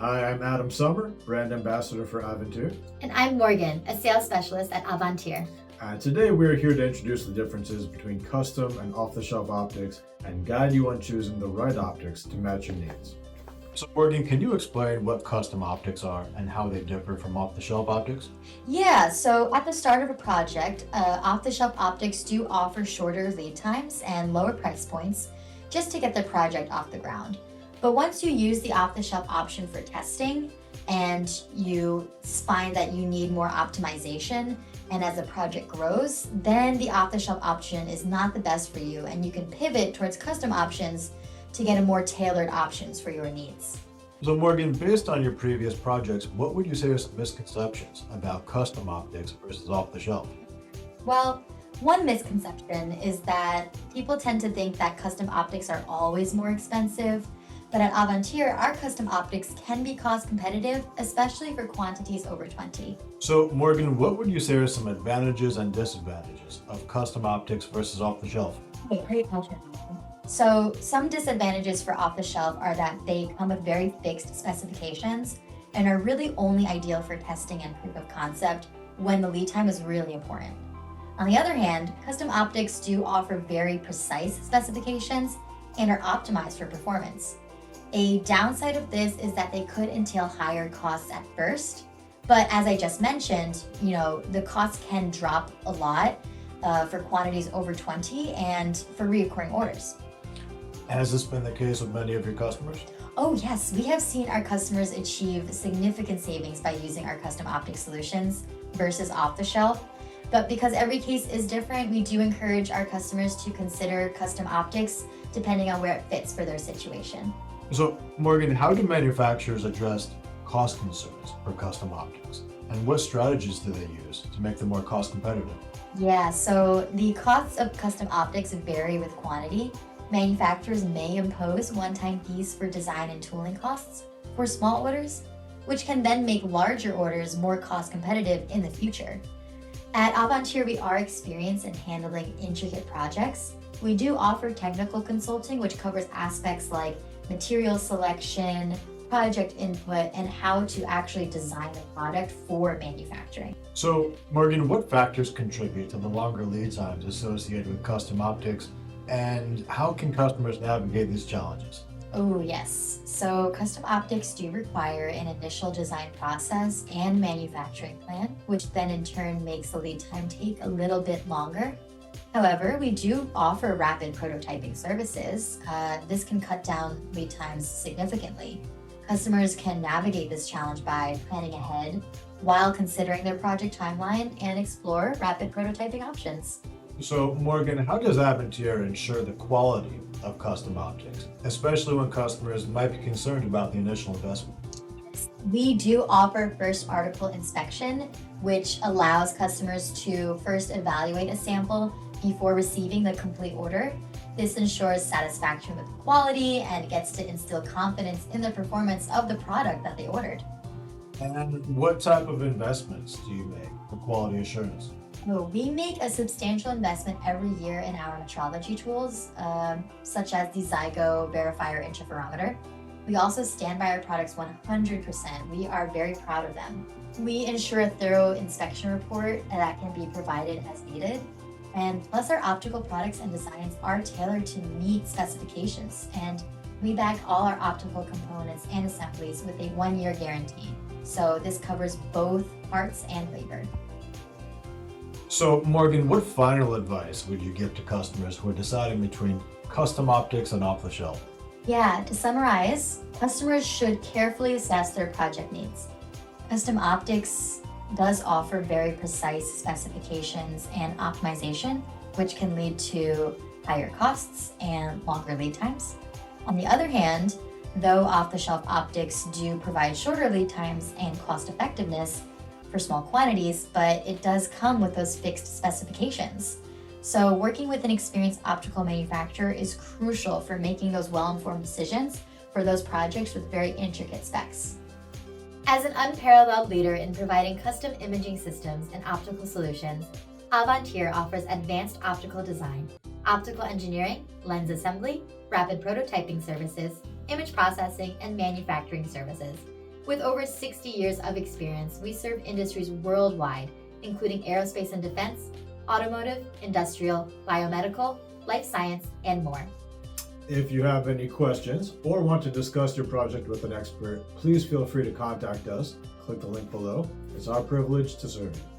Hi, I'm Adam Summer, brand ambassador for Avantier. And I'm Morgan, a sales specialist at Avantier. Today, we're here to introduce the differences between custom and off-the-shelf optics and guide you on choosing the right optics to match your needs. So, Morgan, can you explain what custom optics are and how they differ from off-the-shelf optics? Yeah, so at the start of a project, off-the-shelf optics do offer shorter lead times and lower price points just to get the project off the ground. But once you use the off-the-shelf option for testing and you find that you need more optimization, and as the project grows, then the off-the-shelf option is not the best for you, and you can pivot towards custom options to get a more tailored options for your needs. So, Morgan, based on your previous projects, what would you say are some misconceptions about custom optics versus off-the-shelf? Well, one misconception is that people tend to think that custom optics are always more expensive, but at Avantier, our custom optics can be cost competitive, especially for quantities over 20. So, Morgan, what would you say are some advantages and disadvantages of custom optics versus off-the-shelf? Okay, great question. So some disadvantages for off-the-shelf are that they come with very fixed specifications and are really only ideal for testing and proof of concept when the lead time is really important. On the other hand, custom optics do offer very precise specifications and are optimized for performance. A downside of this is that they could entail higher costs at first, but as I just mentioned, the costs can drop a lot for quantities over 20 and for recurring orders. Has this been the case with many of your customers? Oh yes, we have seen our customers achieve significant savings by using our custom optic solutions versus off the shelf. But because every case is different, we do encourage our customers to consider custom optics depending on where it fits for their situation. So, Morgan, how do manufacturers address cost concerns for custom optics? And what strategies do they use to make them more cost competitive? Yeah, so the costs of custom optics vary with quantity. Manufacturers may impose one-time fees for design and tooling costs for small orders, which can then make larger orders more cost competitive in the future. At Avantier, we are experienced in handling intricate projects. We do offer technical consulting, which covers aspects like material selection, project input, and how to actually design the product for manufacturing. So, Morgan, what factors contribute to the longer lead times associated with custom optics, and how can customers navigate these challenges? Oh yes, so custom optics do require an initial design process and manufacturing plan, which then in turn makes the lead time take a little bit longer. However, we do offer rapid prototyping services. This can cut down lead times significantly. Customers can navigate this challenge by planning ahead while considering their project timeline and explore rapid prototyping options. So, Morgan, how does Avantier ensure the quality of custom optics, especially when customers might be concerned about the initial investment? We do offer first article inspection, which allows customers to first evaluate a sample before receiving the complete order. This ensures satisfaction with quality and gets to instill confidence in the performance of the product that they ordered. And what type of investments do you make for quality assurance? We make a substantial investment every year in our metrology tools, such as the Zygo Verifier Interferometer. We also stand by our products 100%. We are very proud of them. We ensure a thorough inspection report that can be provided as needed. And plus our optical products and designs are tailored to meet specifications. And we back all our optical components and assemblies with a 1-year guarantee. So this covers both parts and labor. So, Morgan, what final advice would you give to customers who are deciding between custom optics and off-the-shelf? Yeah, to summarize, customers should carefully assess their project needs. Custom optics does offer very precise specifications and optimization, which can lead to higher costs and longer lead times. On the other hand, though off-the-shelf optics do provide shorter lead times and cost effectiveness for small quantities, but it does come with those fixed specifications. So working with an experienced optical manufacturer is crucial for making those well-informed decisions for those projects with very intricate specs. As an unparalleled leader in providing custom imaging systems and optical solutions, Avantier offers advanced optical design, optical engineering, lens assembly, rapid prototyping services, image processing, and manufacturing services. With over 60 years of experience, we serve industries worldwide, including aerospace and defense, automotive, industrial, biomedical, life science, and more. If you have any questions or want to discuss your project with an expert, please feel free to contact us. Click the link below. It's our privilege to serve you.